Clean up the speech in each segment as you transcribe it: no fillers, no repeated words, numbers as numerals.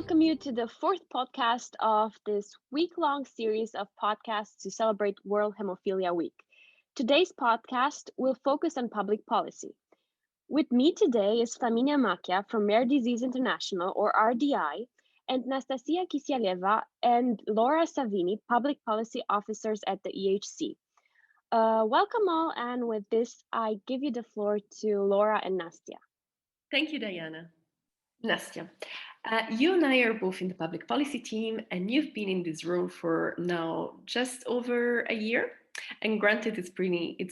welcome you to the fourth podcast of this week-long series of podcasts to celebrate World Hemophilia Week. Today's podcast will focus on public policy. With me today is Flaminia Makia from Rare Disease International, or RDI, and Nastasia Kisialeva and Laura Savini, Public Policy Officers at the EHC. Welcome all, and with this, I give you the floor to Laura and Nastia. Thank you, Diana. Nastia, you and I are both in the public policy team, and you've been in this role for now just over a year. And granted, it's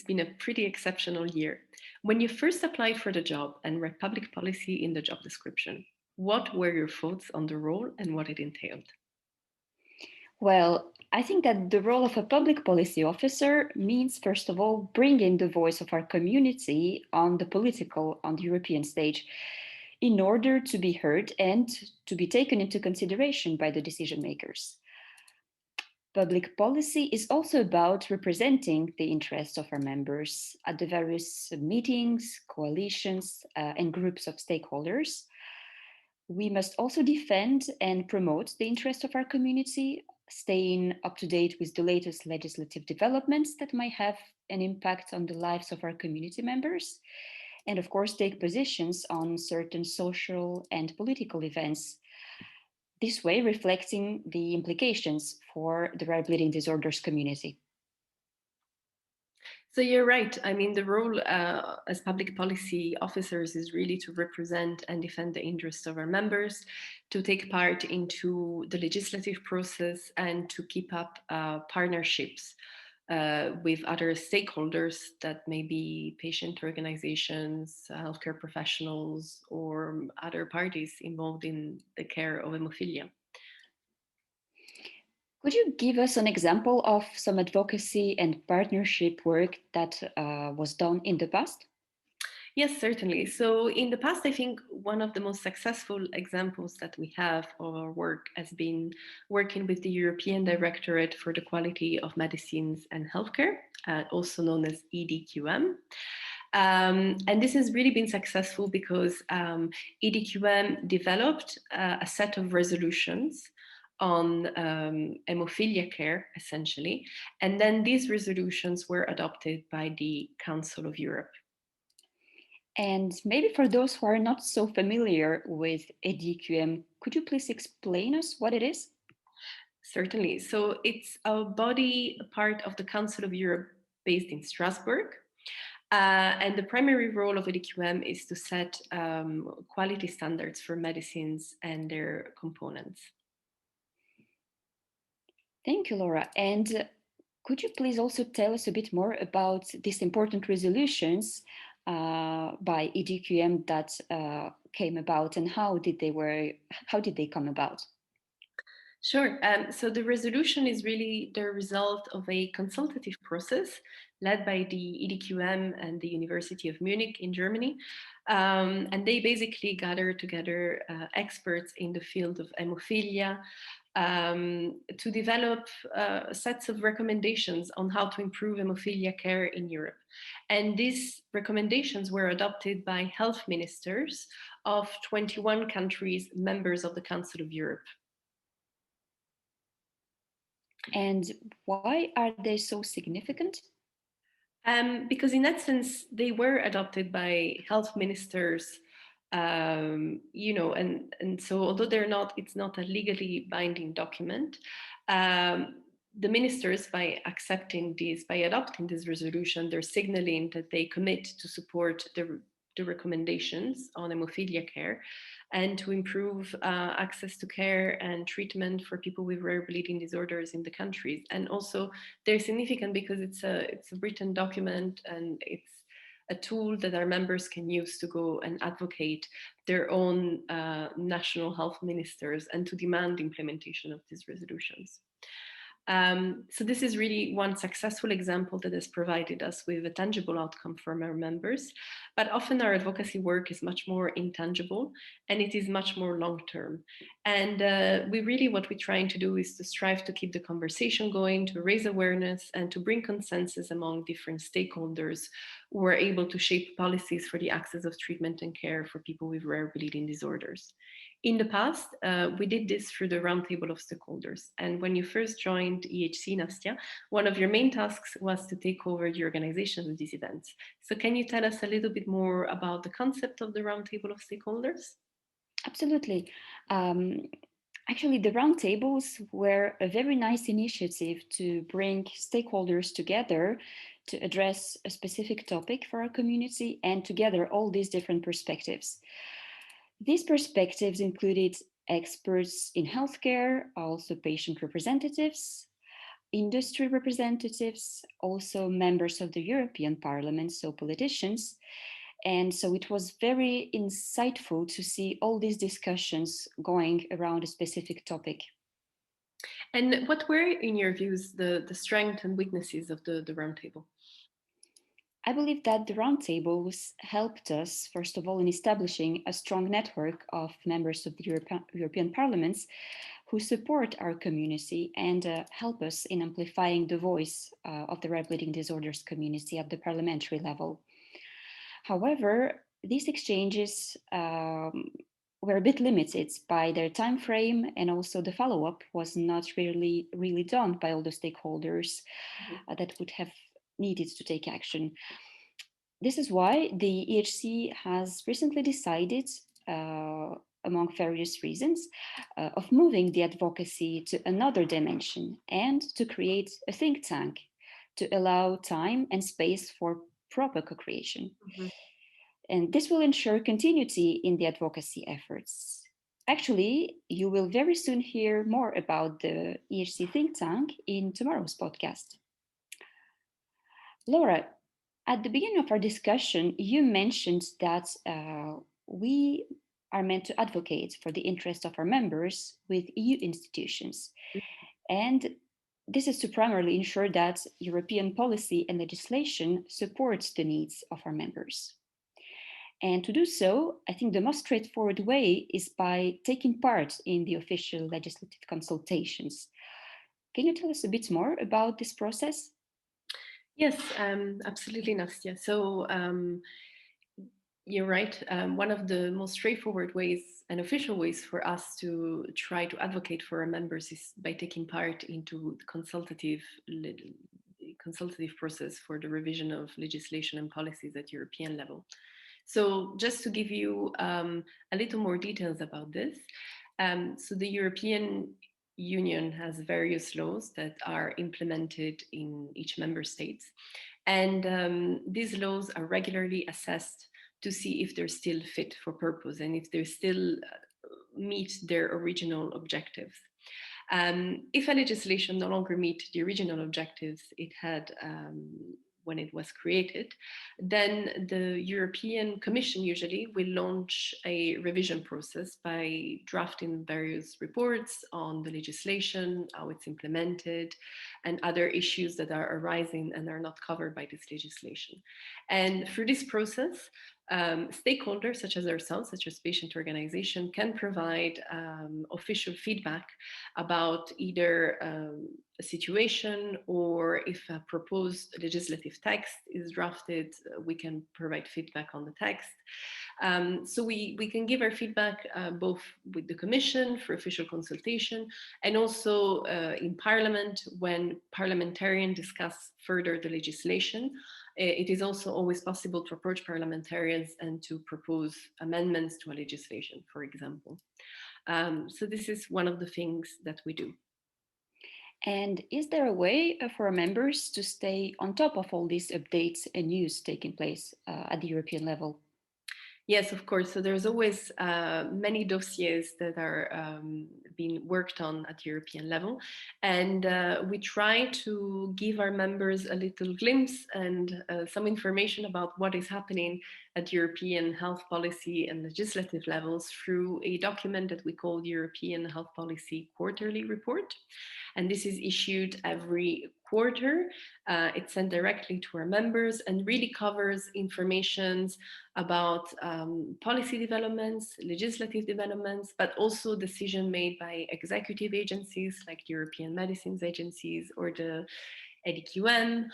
been a pretty exceptional year. When you first applied for the job and read public policy in the job description, what were your thoughts on the role and what it entailed? Well, I think that the role of a public policy officer means, first of all, bringing the voice of our community on the European stage, in order to be heard and to be taken into consideration by the decision makers. Public policy is also about representing the interests of our members at the various meetings, coalitions, and groups of stakeholders. We must also defend and promote the interests of our community, staying up to date with the latest legislative developments that might have an impact on the lives of our community members, and of course take positions on certain social and political events, this way reflecting the implications for the rare bleeding disorders community. So you're right. I mean, the role as public policy officers is really to represent and defend the interests of our members, to take part into the legislative process, and to keep up partnerships with other stakeholders that may be patient organizations, healthcare professionals, or other parties involved in the care of hemophilia. Could you give us an example of some advocacy and partnership work that was done in the past? Yes, certainly. So in the past, I think one of the most successful examples that we have of our work has been working with the European Directorate for the Quality of Medicines and Healthcare, also known as EDQM. And this has really been successful because EDQM developed a set of resolutions on hemophilia care, essentially. And then these resolutions were adopted by the Council of Europe. And maybe for those who are not so familiar with EDQM, could you please explain us what it is? Certainly. So it's a body, a part of the Council of Europe based in Strasbourg. And the primary role of EDQM is to set quality standards for medicines and their components. Thank you, Laura. And could you please also tell us a bit more about these important resolutions by EDQM that came about, and how did they come about? Sure. So the resolution is really the result of a consultative process led by the EDQM and the University of Munich in Germany. And they basically gather together experts in the field of hemophilia to develop sets of recommendations on how to improve hemophilia care in Europe. And these recommendations were adopted by health ministers of 21 countries, members of the Council of Europe. And why are they so significant? Because in that sense, they were adopted by health ministers, and so although it's not a legally binding document, the ministers, by adopting this resolution, they're signaling that they commit to support the recommendations on hemophilia care and to improve access to care and treatment for people with rare bleeding disorders in the countries. And also they're significant because it's a written document, and it's a tool that our members can use to go and advocate their own national health ministers and to demand implementation of these resolutions. So this is really one successful example that has provided us with a tangible outcome from our members, but often our advocacy work is much more intangible and it is much more long-term. And what we're trying to do is to strive to keep the conversation going, to raise awareness and to bring consensus among different stakeholders who are able to shape policies for the access of treatment and care for people with rare bleeding disorders. In the past, we did this through the roundtable of stakeholders. And when you first joined EHC, Nastya, one of your main tasks was to take over the organization of these events. So can you tell us a little bit more about the concept of the roundtable of stakeholders? Absolutely. Um, Actually, the roundtables were a very nice initiative to bring stakeholders together to address a specific topic for our community and to gather all these different perspectives. These perspectives included experts in healthcare, also patient representatives, industry representatives, also members of the European Parliament, so politicians. And so it was very insightful to see all these discussions going around a specific topic. And what were, in your views, the strengths and weaknesses of the roundtable? I believe that the roundtables helped us, first of all, in establishing a strong network of members of the European Parliaments who support our community and help us in amplifying the voice of the rare bleeding disorders community at the parliamentary level. However, these exchanges were a bit limited by their time frame, and also the follow-up was not really done by all the stakeholders that would have needed to take action. This is why the EHC has recently decided, among various reasons, of moving the advocacy to another dimension and to create a think tank to allow time and space for proper co-creation. Mm-hmm. And this will ensure continuity in the advocacy efforts. Actually, you will very soon hear more about the EHC think tank in tomorrow's podcast. Laura, at the beginning of our discussion, you mentioned that we are meant to advocate for the interest of our members with EU institutions. And this is to primarily ensure that European policy and legislation supports the needs of our members. And to do so, I think the most straightforward way is by taking part in the official legislative consultations. Can you tell us a bit more about this process? Yes, absolutely, Nastya. So you're right. One of the most straightforward ways and official ways for us to try to advocate for our members is by taking part into the consultative process for the revision of legislation and policies at European level. So just to give you a little more details about this, so the European Union has various laws that are implemented in each member state. And these laws are regularly assessed to see if they're still fit for purpose and if they still meet their original objectives. If a legislation no longer meets the original objectives it had when it was created, then the European Commission usually will launch a revision process by drafting various reports on the legislation, how it's implemented, and other issues that are arising and are not covered by this legislation. And through this process, stakeholders such as ourselves, such as patient organization, can provide official feedback about either a situation, or if a proposed legislative text is drafted, we can provide feedback on the text. So we can give our feedback both with the Commission for official consultation and also in Parliament when parliamentarians discuss further the legislation. It is also always possible to approach parliamentarians and to propose amendments to a legislation, for example. So this is one of the things that we do. And is there a way for our members to stay on top of all these updates and news taking place at the European level? Yes, of course. So there's always many dossiers that are being worked on at European level. And we try to give our members a little glimpse and some information about what is happening at European health policy and legislative levels through a document that we call the European Health Policy Quarterly Report. And this is issued every quarter. It's sent directly to our members and really covers information about policy developments, legislative developments, but also decisions made by executive agencies like European medicines agencies or the EDQM,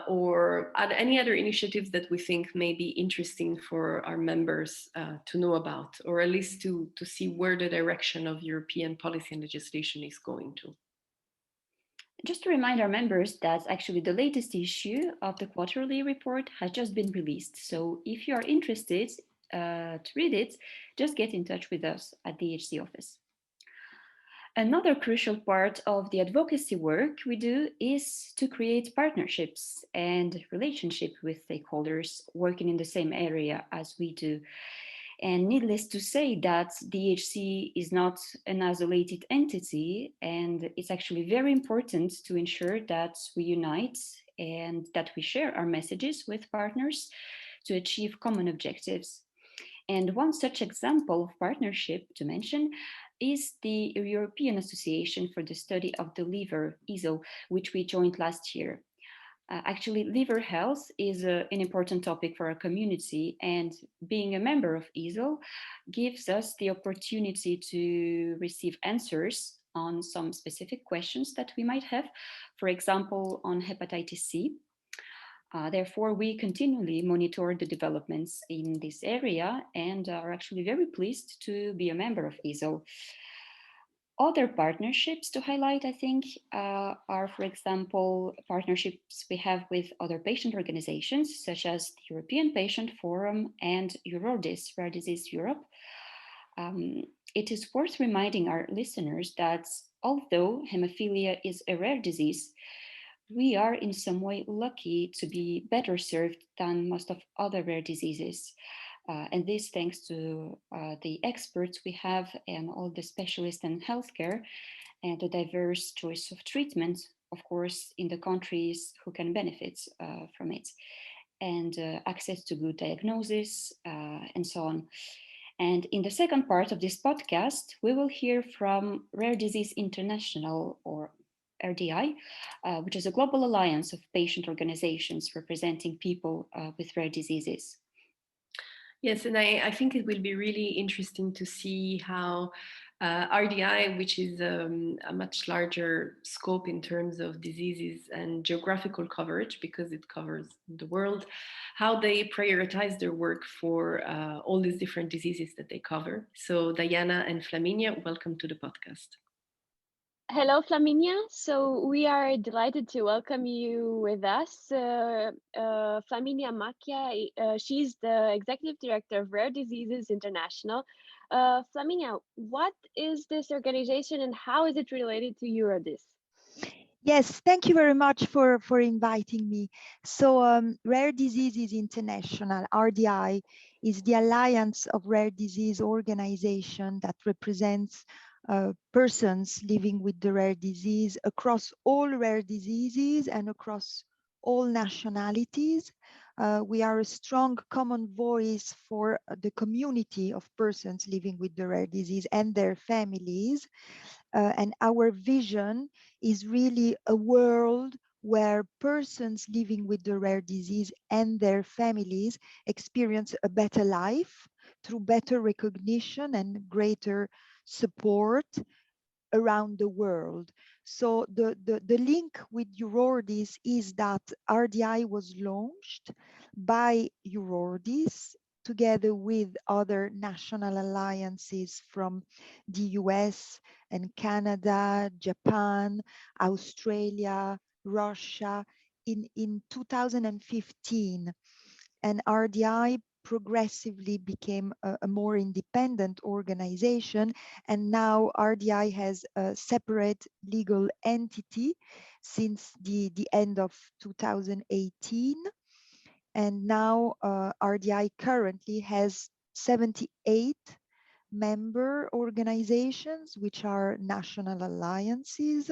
or any other initiatives that we think may be interesting for our members to know about, or at least to see where the direction of European policy and legislation is going to. Just to remind our members that actually the latest issue of the quarterly report has just been released. So if you are interested to read it, just get in touch with us at the HC office. Another crucial part of the advocacy work we do is to create partnerships and relationship with stakeholders working in the same area as we do. And needless to say that DHC is not an isolated entity, and it's actually very important to ensure that we unite and that we share our messages with partners to achieve common objectives. And one such example of partnership to mention is the European Association for the Study of the Liver, EASL, which we joined last year. Actually, liver health is an important topic for our community, and being a member of EASL gives us the opportunity to receive answers on some specific questions that we might have, for example, on hepatitis C. Therefore, we continually monitor the developments in this area and are actually very pleased to be a member of EASL. Other partnerships to highlight, I think, are, for example, partnerships we have with other patient organizations, such as the European Patient Forum and EURORDIS, Rare Disease Europe. It is worth reminding our listeners that although hemophilia is a rare disease, we are in some way lucky to be better served than most of other rare diseases. And this thanks to the experts we have and all the specialists in healthcare and the diverse choice of treatment, of course, in the countries who can benefit from it, and access to good diagnosis and so on. And in the second part of this podcast, we will hear from Rare Disease International, or RDI, which is a global alliance of patient organizations representing people with rare diseases. Yes, and I think it will be really interesting to see how RDI, which is a much larger scope in terms of diseases and geographical coverage, because it covers the world, how they prioritize their work for all these different diseases that they cover. So Diana and Flaminia, welcome to the podcast. Hello, Flaminia. So we are delighted to welcome you with us. Flaminia Macchia, she's the Executive Director of Rare Diseases International. Flaminia, what is this organization and how is it related to EURORDIS? Yes, thank you very much for inviting me. So Rare Diseases International, RDI, is the Alliance of Rare Disease Organization that represents persons living with the rare disease across all rare diseases and across all nationalities. We are a strong common voice for the community of persons living with the rare disease and their families. And our vision is really a world where persons living with the rare disease and their families experience a better life through better recognition and greater support around the world. So the link with EURORDIS is that RDI was launched by EURORDIS together with other national alliances from the US and Canada, Japan, Australia, Russia in 2015. And RDI progressively became a more independent organization. And now RDI has a separate legal entity since the end of 2018. And now RDI currently has 78 member organizations, which are national alliances,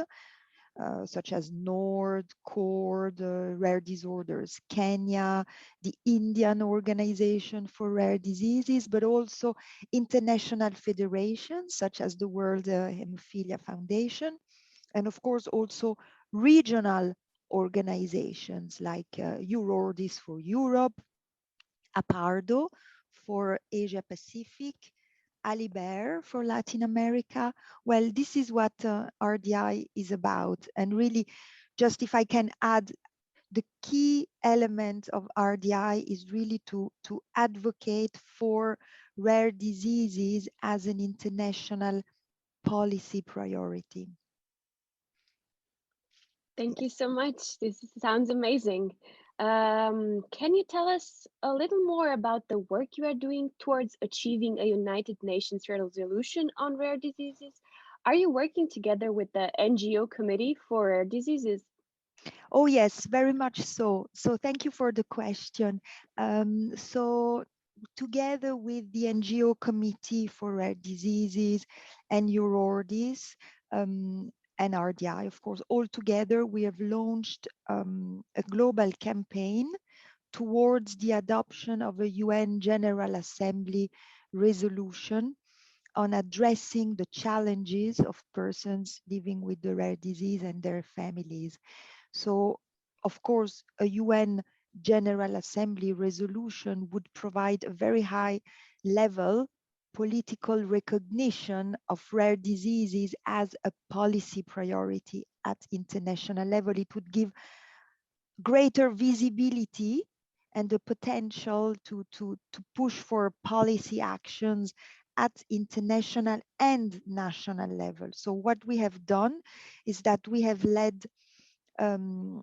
such as NORD, CORD, Rare Disorders Kenya, the Indian Organization for Rare Diseases, but also international federations, such as the World Hemophilia Foundation, and of course also regional organizations like EURORDIS for Europe, APARDO for Asia Pacific, Alibert for Latin America. Well, this is what RDI is about. And really, just if I can add, the key element of RDI is really to advocate for rare diseases as an international policy priority. Thank you so much. This sounds amazing. Can you tell us a little more about the work you are doing towards achieving a United Nations resolution on rare diseases? Are you working together with the NGO Committee for Rare Diseases? Oh, yes, very much so. So thank you for the question. So together with the NGO Committee for Rare Diseases and EURORDIS and RDI, of course, all together, we have launched a global campaign towards the adoption of a UN General Assembly resolution on addressing the challenges of persons living with the rare disease and their families. So, of course, a UN General Assembly resolution would provide a very high level political recognition of rare diseases as a policy priority at international level. It would give greater visibility and the potential to push for policy actions at international and national level. So what we have done is that we have led the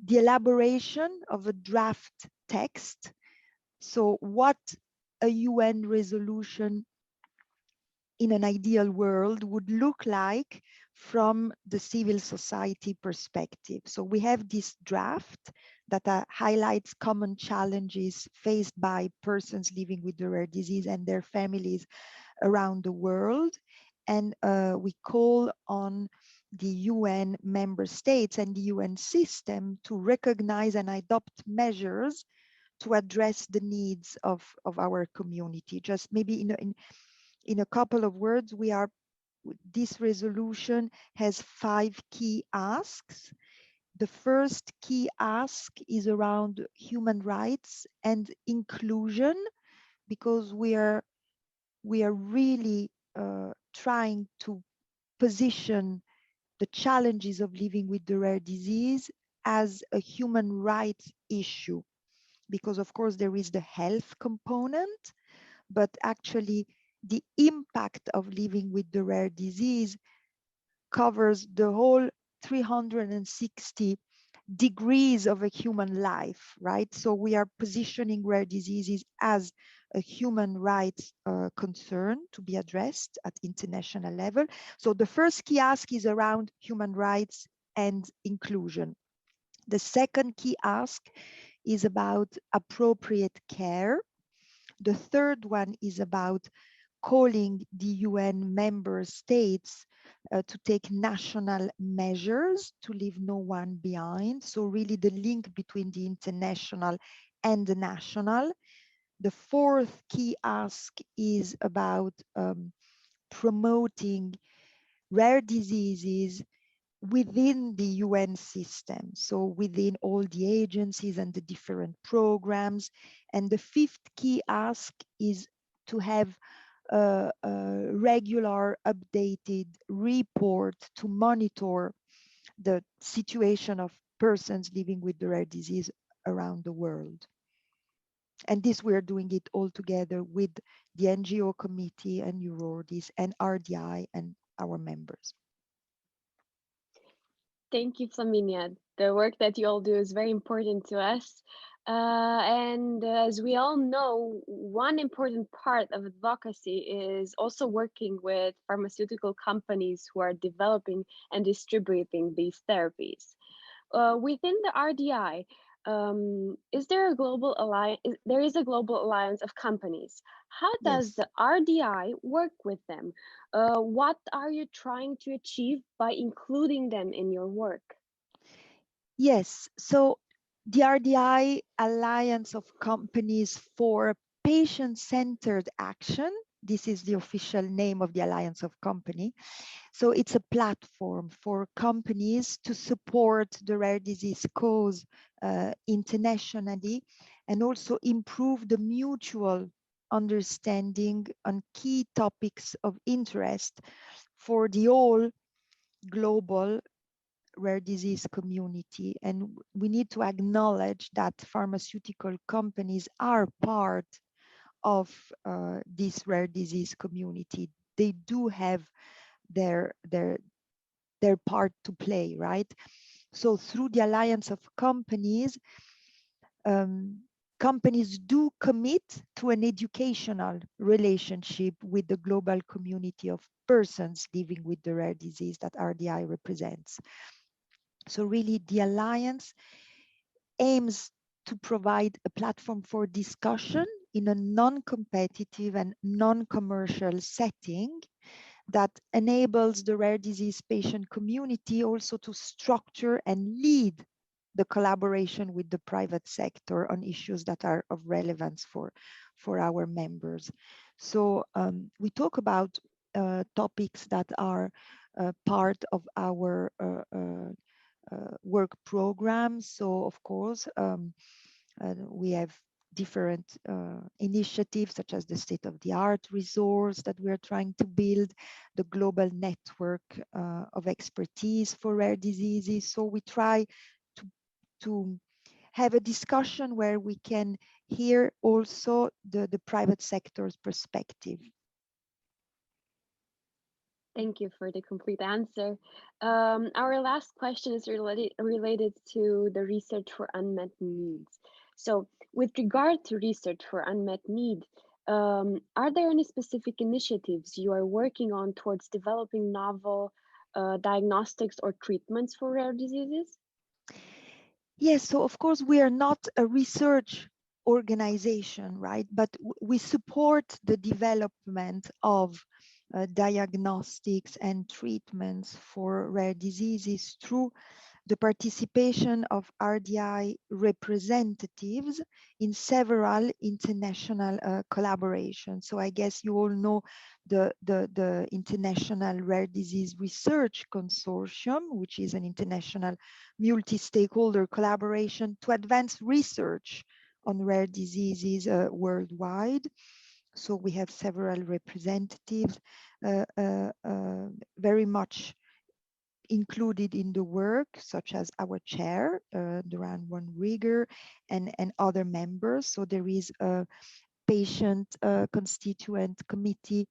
elaboration of a draft text. So what a UN resolution in an ideal world would look like from the civil society perspective. So we have this draft that highlights common challenges faced by persons living with the rare disease and their families around the world. And we call on the UN member states and the UN system to recognize and adopt measures to address the needs of our community. Just maybe in a couple of words, this resolution has 5 key asks. The first key ask is around human rights and inclusion, because we are really trying to position the challenges of living with the rare disease as a human rights issue, because of course there is the health component, but actually the impact of living with the rare disease covers the whole 360 degrees of a human life, right? So we are positioning rare diseases as a human rights concern to be addressed at international level. So the first key ask is around human rights and inclusion. The second key ask is about appropriate care. The third one is about calling the UN member states to take national measures to leave no one behind. So really the link between the international and the national. The fourth key ask is about promoting rare diseases within the UN system, so within all the agencies and the different programs. And the fifth key ask is to have a regular updated report to monitor the situation of persons living with the rare disease around the world. And this, we're doing it all together with the NGO committee and EURORDIS and RDI and our members. Thank you, Flaminia. The work that you all do is very important to us. And as we all know, one important part of advocacy is also working with pharmaceutical companies who are developing and distributing these therapies. Within the RDI, is there a global alliance? There is a global alliance of companies. How does Yes. the RDI work with them? What are you trying to achieve by including them in your work? Yes, so the RDI Alliance of Companies for Patient-Centered Action, this is the official name of the Alliance of Company. So it's a platform for companies to support the rare disease cause internationally, and also improve the mutual understanding on key topics of interest for the whole global rare disease community. And we need to acknowledge that pharmaceutical companies are part of this rare disease community. They do have their part to play, right? So through the alliance of companies, companies do commit to an educational relationship with the global community of persons living with the rare disease that RDI represents. So really the alliance aims to provide a platform for discussion in a non-competitive and non-commercial setting that enables the rare disease patient community also to structure and lead the collaboration with the private sector on issues that are of relevance for our members. So we talk about topics that are part of our work program. So of course, we have different initiatives such as the state-of-the-art resource that we are trying to build, the global network of expertise for rare diseases. So we try to have a discussion where we can hear also the private sector's perspective. Thank you for the complete answer. Our last question is related to the research for unmet needs. So with regard to research for unmet need, are there any specific initiatives you are working on towards developing novel diagnostics or treatments for rare diseases? Yes, so of course we are not a research organization, right? But we support the development of diagnostics and treatments for rare diseases through the participation of RDI representatives in several international collaborations. So I guess you all know the International Rare Disease Research Consortium, which is an international multi-stakeholder collaboration to advance research on rare diseases worldwide. So we have several representatives very much included in the work, such as our chair, Duran von Rieger, and other members. So there is a patient constituent committee,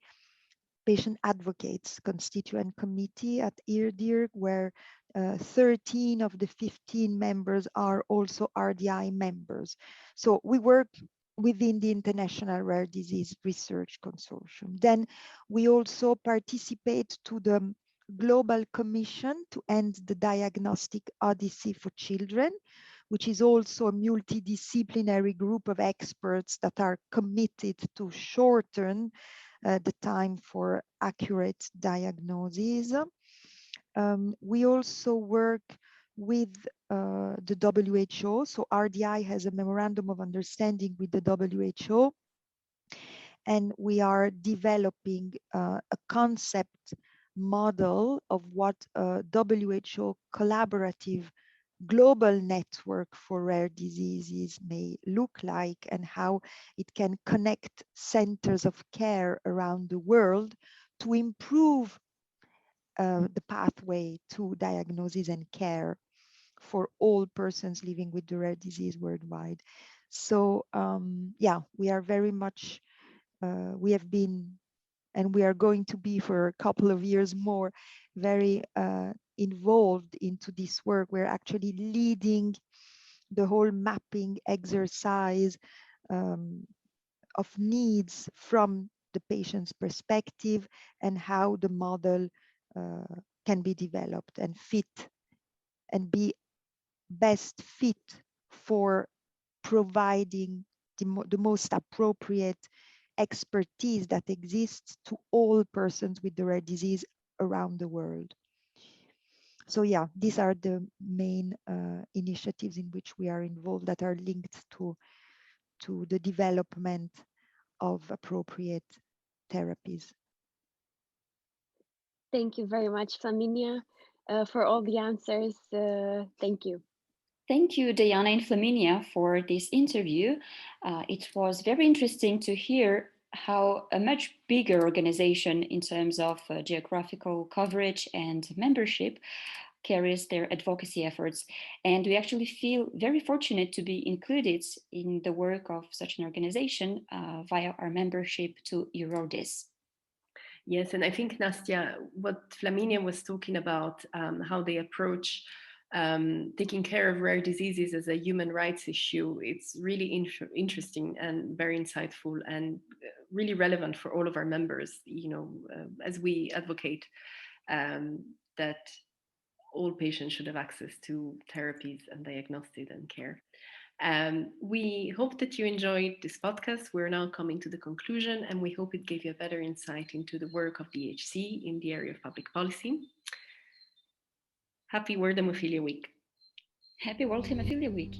patient advocates constituent committee at IRDIR, where 13 of the 15 members are also RDI members. So we work within the International Rare Disease Research Consortium. Then we also participate to the Global Commission to End the Diagnostic Odyssey for Children, which is also a multidisciplinary group of experts that are committed to shorten the time for accurate diagnosis. We also work with the WHO. So RDI has a memorandum of understanding with the WHO, and we are developing a concept model of what a WHO collaborative global network for rare diseases may look like, and how it can connect centers of care around the world to improve the pathway to diagnosis and care for all persons living with the rare disease worldwide. So yeah, we are very much, we have been, and we are going to be for a couple of years more, very involved into this work. We're actually leading the whole mapping exercise of needs from the patient's perspective, and how the model can be developed and fit and be best fit for providing the most appropriate expertise that exists to all persons with the rare disease around the world. So yeah, these are the main initiatives in which we are involved that are linked to the development of appropriate therapies. Thank you very much, Flaminia, for all the answers. Thank you. Thank you, Diana and Flaminia, for this interview. It was very interesting to hear how a much bigger organization in terms of geographical coverage and membership carries their advocacy efforts. And we actually feel very fortunate to be included in the work of such an organization via our membership to Eurodis. Yes, and I think, Nastya, what Flaminia was talking about, how they approach taking care of rare diseases as a human rights issue, it's really interesting and very insightful and really relevant for all of our members, as we advocate that all patients should have access to therapies and diagnosis and care. We hope that you enjoyed this podcast. We're now coming to the conclusion, and we hope it gave you a better insight into the work of the HC in the area of public policy. Happy World Hemophilia Week. Happy World Hemophilia Week.